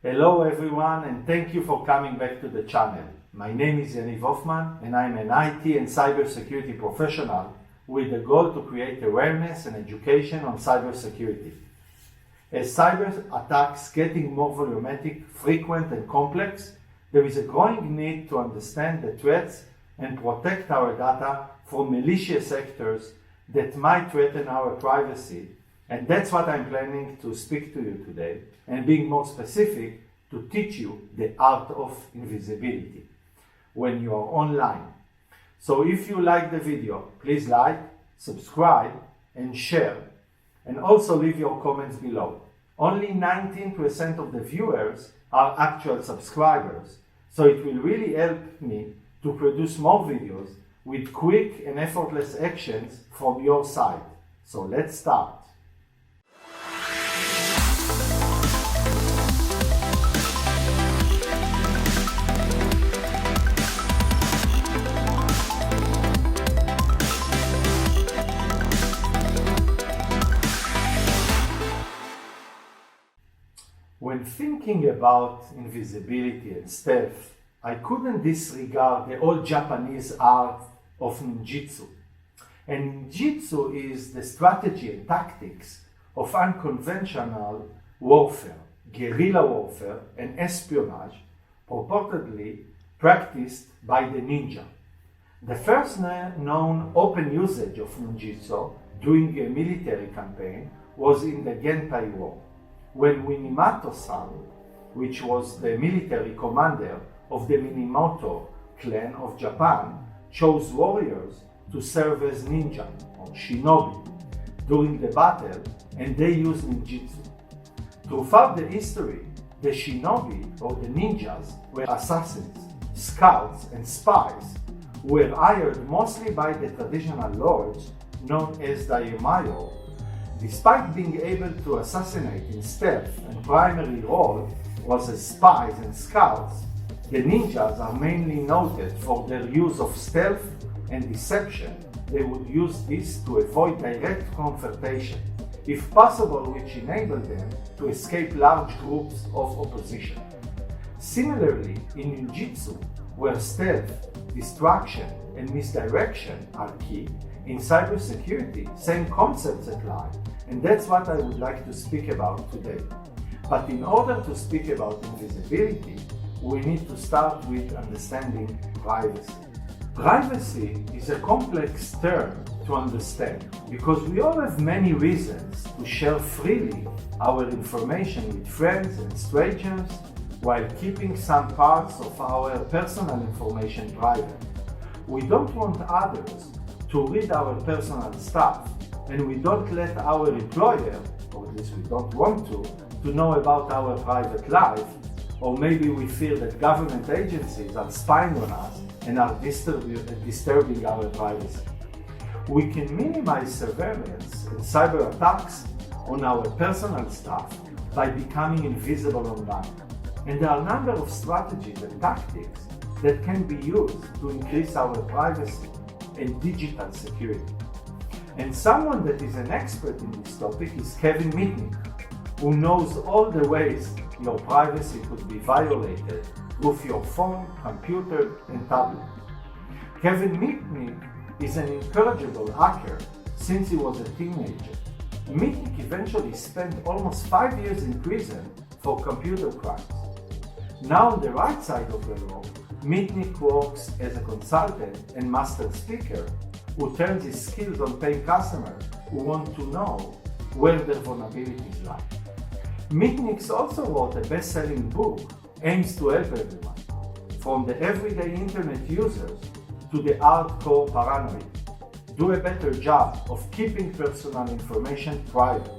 Hello everyone, and thank you for coming back to the channel. My name is Yaniv Hoffman and I'm an IT and cybersecurity professional with the goal to create awareness and education on cybersecurity. As cyber attacks getting more volumetric, frequent and complex, there is a growing need to understand the threats and protect our data from malicious actors that might threaten our privacy. And that's what I'm planning to speak to you today, and being more specific, to teach you the art of invisibility when you are online. So if you like the video, please like, subscribe and share, and also leave your comments below. Only 19% of the viewers are actual subscribers, so it will really help me to produce more videos with quick and effortless actions from your side. So let's start. When thinking about invisibility and stealth, I couldn't disregard the old Japanese art of Ninjitsu. And Ninjitsu is the strategy and tactics of unconventional warfare, guerrilla warfare and espionage purportedly practiced by the ninja. The first known open usage of Ninjitsu during a military campaign was in the Genpei War, when Minamoto-san, which was the military commander of the Minamoto clan of Japan, chose warriors to serve as ninja or shinobi during the battle, and they used ninjitsu. Throughout the history, the shinobi or the ninjas were assassins, scouts and spies who were hired mostly by the traditional lords known as daimyo. Despite being able to assassinate in stealth and primary role was as spies and scouts, the ninjas are mainly noted for their use of stealth and deception. They would use this to avoid direct confrontation, if possible, which enabled them to escape large groups of opposition. Similarly, in Ninjitsu, where stealth, distraction and misdirection are key, in cybersecurity, same concepts apply, and that's what I would like to speak about today. But in order to speak about invisibility, we need to start with understanding privacy. Privacy is a complex term to understand because we all have many reasons to share freely our information with friends and strangers while keeping some parts of our personal information private. We don't want others to read our personal stuff, and we don't let our employer, or at least we don't want to know about our private life, or maybe we fear that government agencies are spying on us and are disturbing our privacy. We can minimize surveillance and cyber attacks on our personal stuff by becoming invisible online. And there are a number of strategies and tactics that can be used to increase our privacy and digital security. And someone that is an expert in this topic is Mitnick, who knows all the ways your privacy could be violated with your phone, computer, and tablet. Mitnick is an incorrigible hacker since he was a teenager. Mitnick eventually spent almost 5 years in prison for computer crimes. Now on the right side of the law, Mitnick works as a consultant and master speaker who turns his skills on paying customers who want to know where their vulnerabilities lie. Mitnick also wrote a best-selling book aims to help everyone, from the everyday internet users to the hardcore paranoid. Do a better job of keeping personal information private.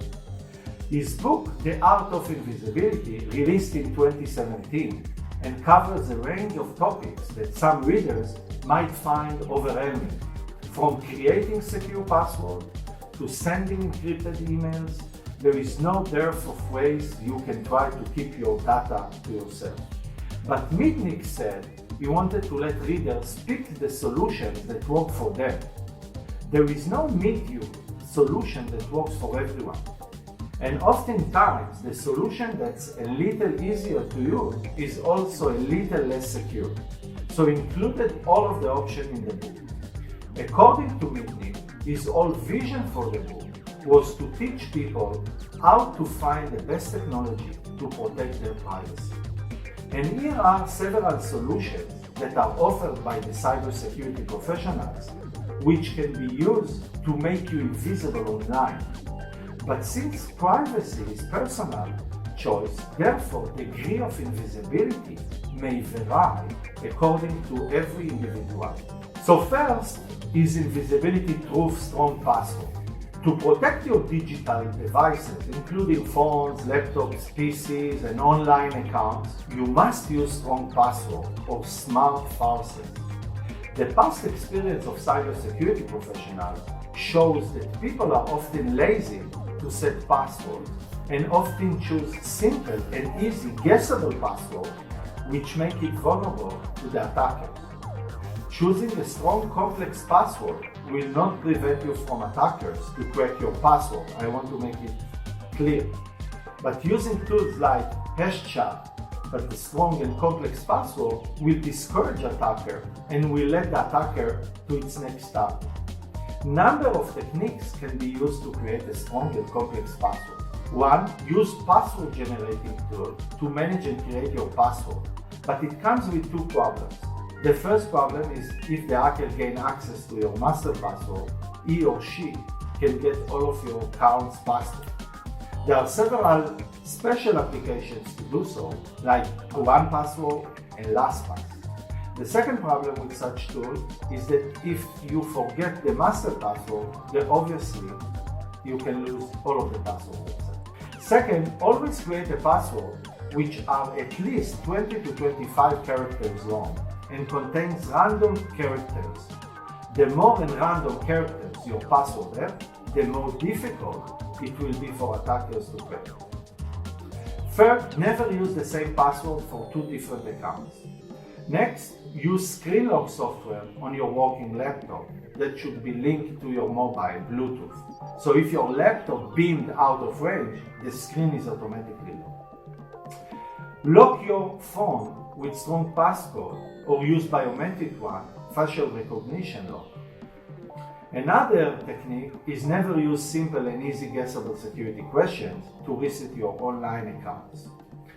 His book, The Art of Invisibility, released in 2017, and covers a range of topics that some readers might find overwhelming, from creating secure passwords to sending encrypted emails. There is no dearth of ways you can try to keep your data to yourself. But Mitnick said he wanted to let readers pick the solutions that work for them. There is no medium solution that works for everyone. And oftentimes, the solution that's a little easier to use is also a little less secure. So included all of the options in the book. According to Mitnick, his whole vision for the book was to teach people how to find the best technology to protect their privacy. And here are several solutions that are offered by the cybersecurity professionals, which can be used to make you invisible online. But since privacy is personal choice, therefore the degree of invisibility may vary according to every individual. So first is invisibility through strong password. To protect your digital devices, including phones, laptops, PCs, and online accounts, you must use strong password or smart passwords. The past experience of cybersecurity professionals shows that people are often lazy to set passwords and often choose simple and easy guessable passwords, which make it vulnerable to the attackers. Choosing a strong, complex password will not prevent you from attackers to crack your password. I want to make it clear. But using tools like HashChat, but the strong and complex password will discourage attacker and will let the attacker to its next step. Number of techniques can be used to create a strong and complex password. 1. Use password generating tool to manage and create your password. But it comes with two problems. The first problem is if the hacker gains access to your master password, he or she can get all of your account's password. There are several special applications to do so, like 1Password and LastPass. The second problem with such tool is that if you forget the master password, then obviously you can lose all of the passwords. Second, always create a password which are at least 20 to 25 characters long and contains random characters. The more random characters your password have, the more difficult it will be for attackers to crack. Third, never use the same password for two different accounts. Next, use screen lock software on your working laptop that should be linked to your mobile Bluetooth. So if your laptop beamed out of range, the screen is automatically locked. Lock your phone with strong passcode or use biometric one, facial recognition lock. Another technique is never use simple and easy guessable security questions to reset your online accounts.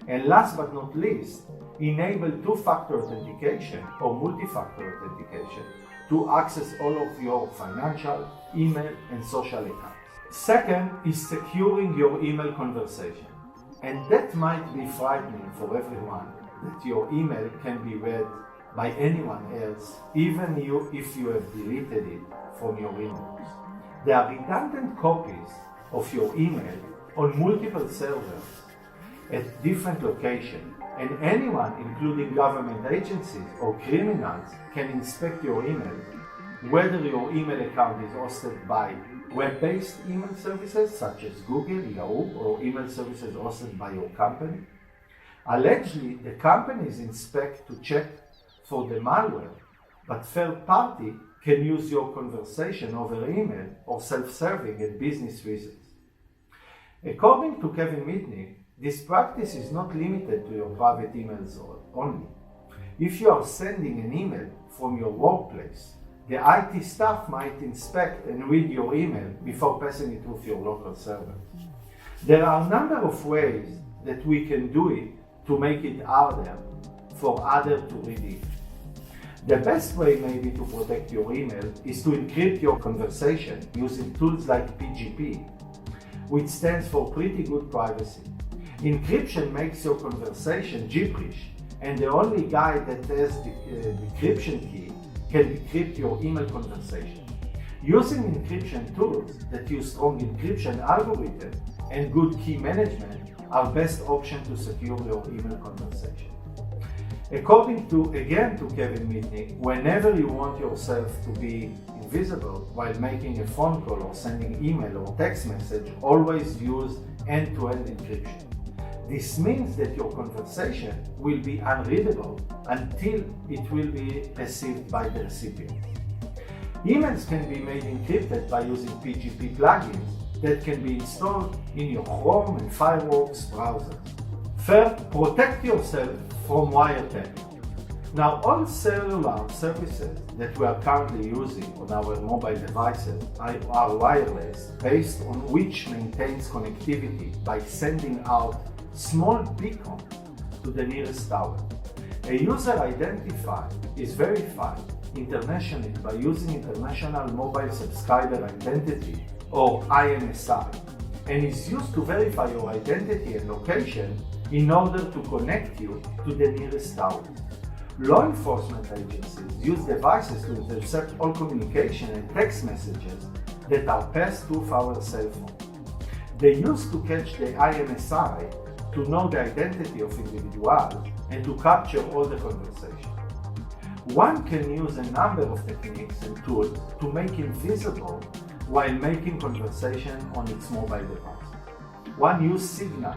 And last but not least, enable two-factor authentication or multi-factor authentication to access all of your financial, email, and social accounts. Second is securing your email conversation. And that might be frightening for everyone, that your email can be read by anyone else, even if you have deleted it from your inbox. There are redundant copies of your email on multiple servers at different locations, and anyone, including government agencies or criminals, can inspect your email, whether your email account is hosted by web-based email services such as Google, Yahoo, or email services hosted by your company. Allegedly, the companies inspect to check for the malware, but third party can use your conversation over email or self-serving and business reasons. According to Kevin Mitnick, this practice is not limited to your private emails only. If you are sending an email from your workplace, the IT staff might inspect and read your email before passing it through your local server. There are a number of ways that we can do it to make it harder for others to read it. The best way maybe to protect your email is to encrypt your conversation using tools like PGP, which stands for Pretty Good Privacy. Encryption makes your conversation gibberish, and the only guy that has the decryption key can decrypt your email conversation. Using encryption tools that use strong encryption algorithms and good key management are best options to secure your email conversation. According to Kevin Mitnick, whenever you want yourself to be invisible while making a phone call or sending email or text message, always use end-to-end encryption. This means that your conversation will be unreadable until it will be received by the recipient. Emails can be made encrypted by using PGP plugins that can be installed in your Chrome and Firefox browsers. Third, protect yourself from wiretapping. Now, all cellular services that we are currently using on our mobile devices are wireless, based on which maintains connectivity by sending out small beacons to the nearest tower. A user identifier is verified internationally by using International Mobile Subscriber Identity, or IMSI, and is used to verify your identity and location in order to connect you to the nearest tower. Law enforcement agencies use devices to intercept all communication and text messages that are passed through our cell phone. They use to catch the IMSI to know the identity of individuals and to capture all the conversation. One can use a number of techniques and tools to make invisible while making conversation on its mobile device. One uses Signal,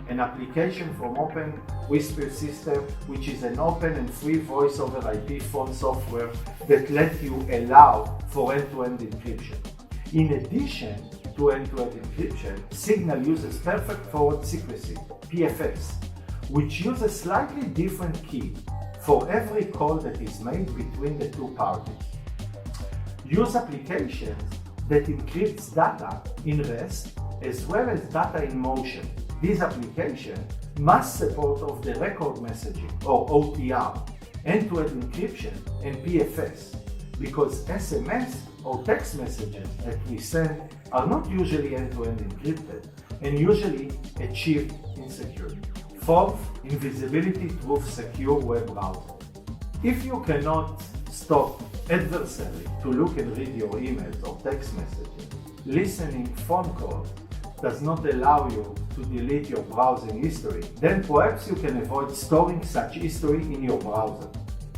an application from Open Whisper System, which is an open and free voice over IP phone software that lets you allow for end-to-end encryption. In addition to end-to-end encryption, Signal uses perfect forward secrecy, PFS, which uses slightly different key for every call that is made between the two parties. Use applications that encrypts data in rest as well as data in motion. These applications must support of the record messaging, or OTR, end-to-end encryption, and PFS, because SMS or text messages that we send are not usually end-to-end encrypted and usually achieved in security. Fourth, invisibility through secure web browser. If you cannot stop adversary to look and read your emails or text messages, listening phone calls does not allow you to delete your browsing history, then perhaps you can avoid storing such history in your browser.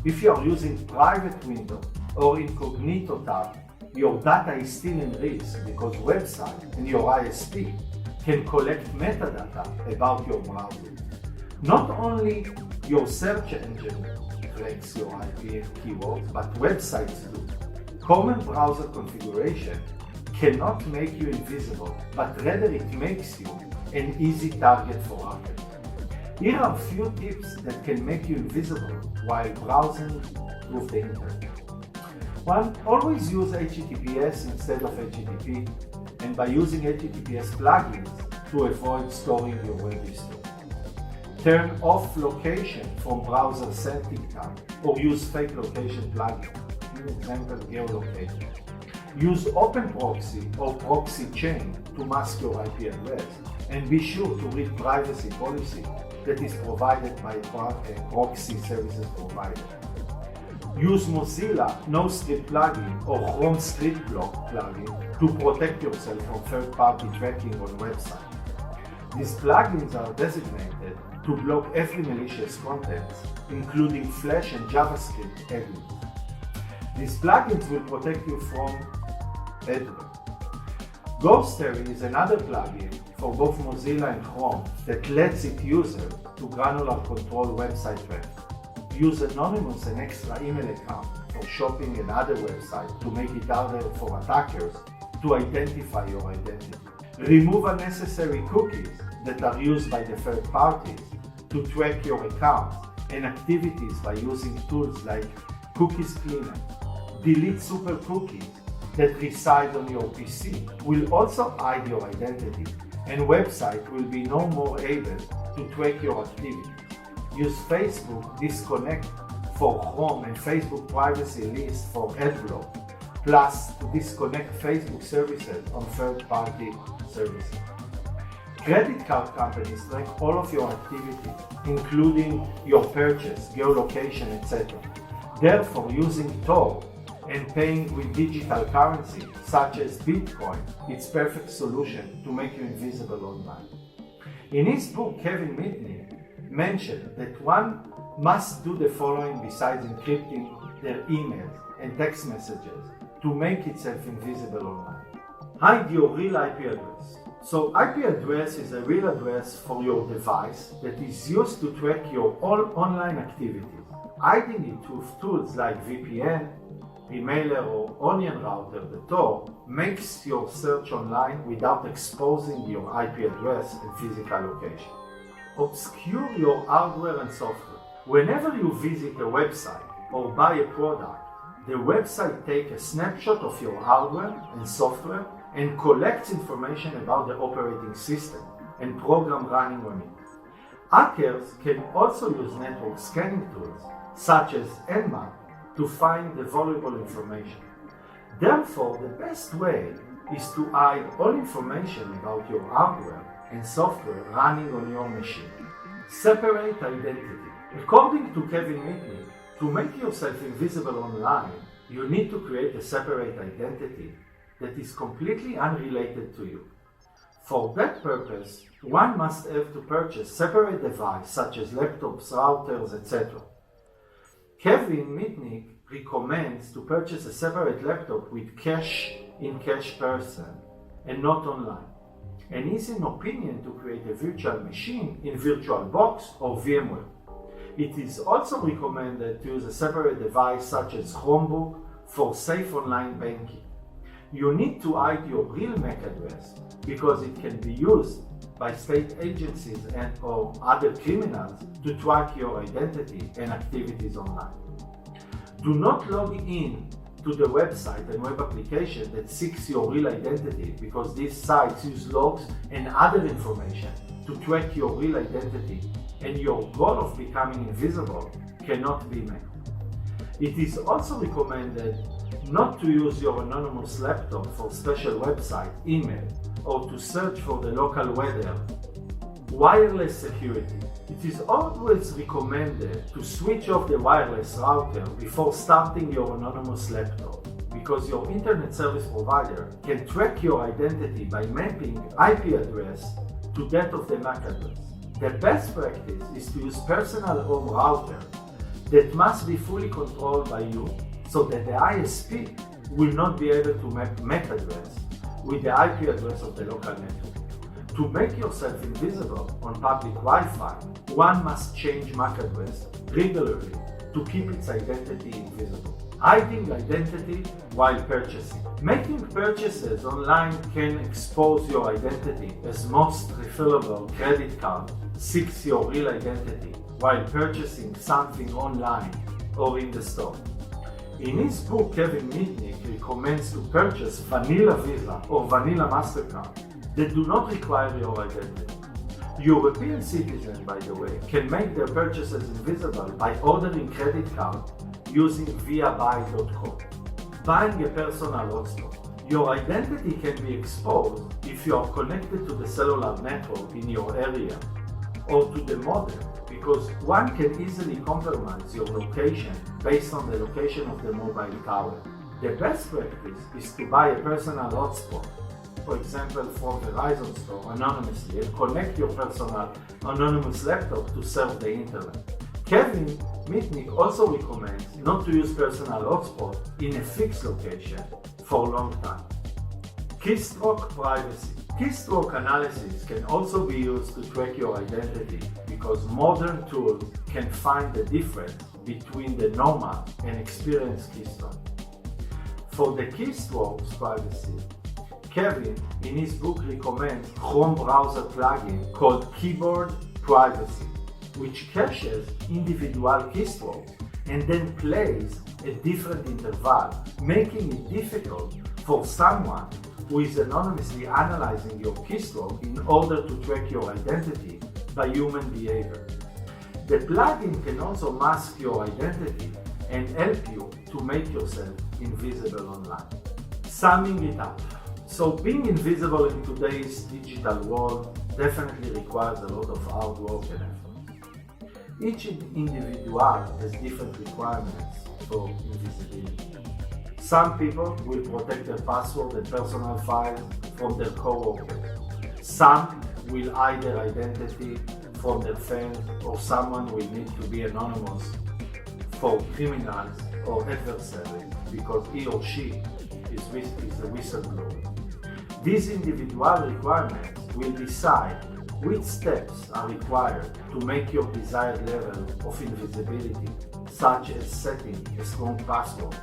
If you are using private window or incognito tab, your data is still in risk because website and your ISP can collect metadata about your browser. Not only your search engine tracks your IP and keywords, but websites do. Common browser configuration cannot make you invisible, but rather it makes you an easy target for hackers. Here are a few tips that can make you invisible while browsing through the internet. 1. Always use HTTPS instead of HTTP, and by using HTTPS plugins to avoid storing your web history. Turn off location from browser setting tab, or use fake location plugin, for example geolocation. Use open proxy or proxy chain to mask your IP address, and be sure to read privacy policy that is provided by a proxy services provider. Use Mozilla NoScript plugin or Chrome Script Block plugin to protect yourself from third-party tracking on websites. These plugins are designated to block every malicious content, including Flash and JavaScript edits. These plugins will protect you from adware. Ghostery is another plugin for both Mozilla and Chrome that lets its users to granular control website traffic. Use anonymous and extra email account for shopping and other websites to make it harder for attackers to identify your identity. Remove unnecessary cookies that are used by the third parties to track your accounts and activities by using tools like Cookies Cleaner. Delete super cookies that reside on your PC will also hide your identity, and website will be no more able to track your activity. Use Facebook Disconnect for Chrome and Facebook Privacy List for AdBlock, plus to disconnect Facebook services on third-party services. Credit card companies track all of your activity, including your purchase, geolocation, etc. Therefore, using Tor and paying with digital currency, such as Bitcoin, is perfect solution to make you invisible online. In his book, Kevin Mitnick mentioned that one must do the following besides encrypting their emails and text messages to make itself invisible online. Hide your real IP address. So IP address is a real address for your device that is used to track your all online activities. Hiding it with tools like VPN, emailer or onion router, the Tor, makes your search online without exposing your IP address and physical location. Obscure your hardware and software. Whenever you visit a website or buy a product, the website takes a snapshot of your hardware and software and collects information about the operating system and program running on it. Hackers can also use network scanning tools, such as Nmap, to find the valuable information. Therefore, the best way is to hide all information about your hardware and software running on your machine. Separate identity. According to Kevin Mitnick, to make yourself invisible online, you need to create a separate identity that is completely unrelated to you. For that purpose, one must have to purchase separate devices such as laptops, routers, etc. Kevin Mitnick recommends to purchase a separate laptop with cash-in-cash person and not online, and is in opinion to create a virtual machine in VirtualBox or VMware. It is also recommended to use a separate device such as Chromebook for safe online banking. You need to hide your real MAC address because it can be used by state agencies and or other criminals to track your identity and activities online. Do not log in to the website and web application that seeks your real identity because these sites use logs and other information to track your real identity, and your goal of becoming invisible cannot be met. It is also recommended not to use your anonymous laptop for special website, email, or to search for the local weather. Wireless security. It is always recommended to switch off the wireless router before starting your anonymous laptop, because your internet service provider can track your identity by mapping IP address to that of the MAC address. The best practice is to use personal home router that must be fully controlled by you, so that the ISP will not be able to map MAC address with the IP address of the local network. To make yourself invisible on public Wi-Fi, one must change MAC address regularly to keep its identity invisible. Hiding identity while purchasing. Making purchases online can expose your identity, as most refillable credit card seeks your real identity while purchasing something online or in the store. In his book, Kevin Mitnick recommends to purchase vanilla Visa or vanilla MasterCard that do not require your identity. European citizens, by the way, can make their purchases invisible by ordering credit card using viabuy.com. Buying a personal hotspot. Your identity can be exposed if you are connected to the cellular network in your area or to the modem, because one can easily compromise your location based on the location of the mobile tower. The best practice is to buy a personal hotspot, for example from Verizon store, anonymously, and connect your personal anonymous laptop to serve the internet. Kevin Mitnick also recommends not to use personal hotspot in a fixed location for a long time. Keystroke privacy. Keystroke analysis can also be used to track your identity, because modern tools can find the difference between the normal and experienced keystroke. For the Keystroke's privacy, Kevin in his book recommends Chrome browser plugin called Keyboard Privacy, which caches individual keystrokes and then plays at different intervals, making it difficult for someone who is anonymously analyzing your keystroke in order to track your identity by human behavior. The plugin can also mask your identity and help you to make yourself invisible online. Summing it up. So being invisible in today's digital world definitely requires a lot of hard work and effort. Each individual has different requirements for invisibility. Some people will protect their password and personal files from their coworkers. Some will hide their identity from their fans, or someone will need to be anonymous for criminals or adversaries because he or she is a whistleblower. These individual requirements will decide which steps are required to make your desired level of invisibility, such as setting a strong password,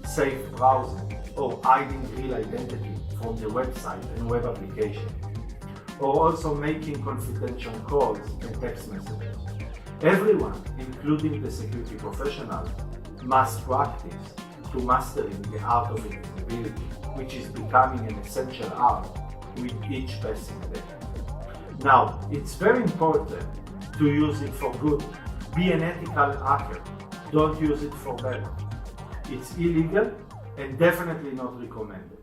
safe browsing, or hiding real identity from the website and web application, or also making confidential calls and text messages. Everyone, including the security professionals, must practice to mastering the art of invisibility, which is becoming an essential art with each passing day. Now, it's very important to use it for good. Be an ethical hacker. Don't use it for bad. It's illegal and definitely not recommended.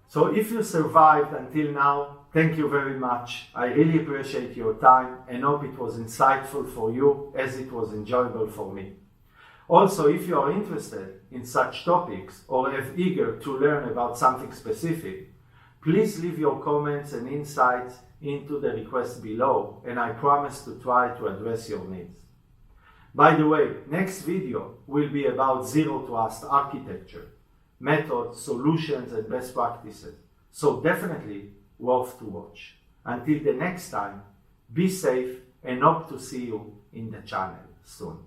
So if you survived until now, thank you very much. I really appreciate your time and hope it was insightful for you as it was enjoyable for me. Also, if you are interested in such topics or are eager to learn about something specific, please leave your comments and insights into the request below, and I promise to try to address your needs. By the way, next video will be about Zero Trust architecture, methods, solutions, and best practices. So definitely worth to watch. Until the next time, be safe and hope to see you in the channel soon.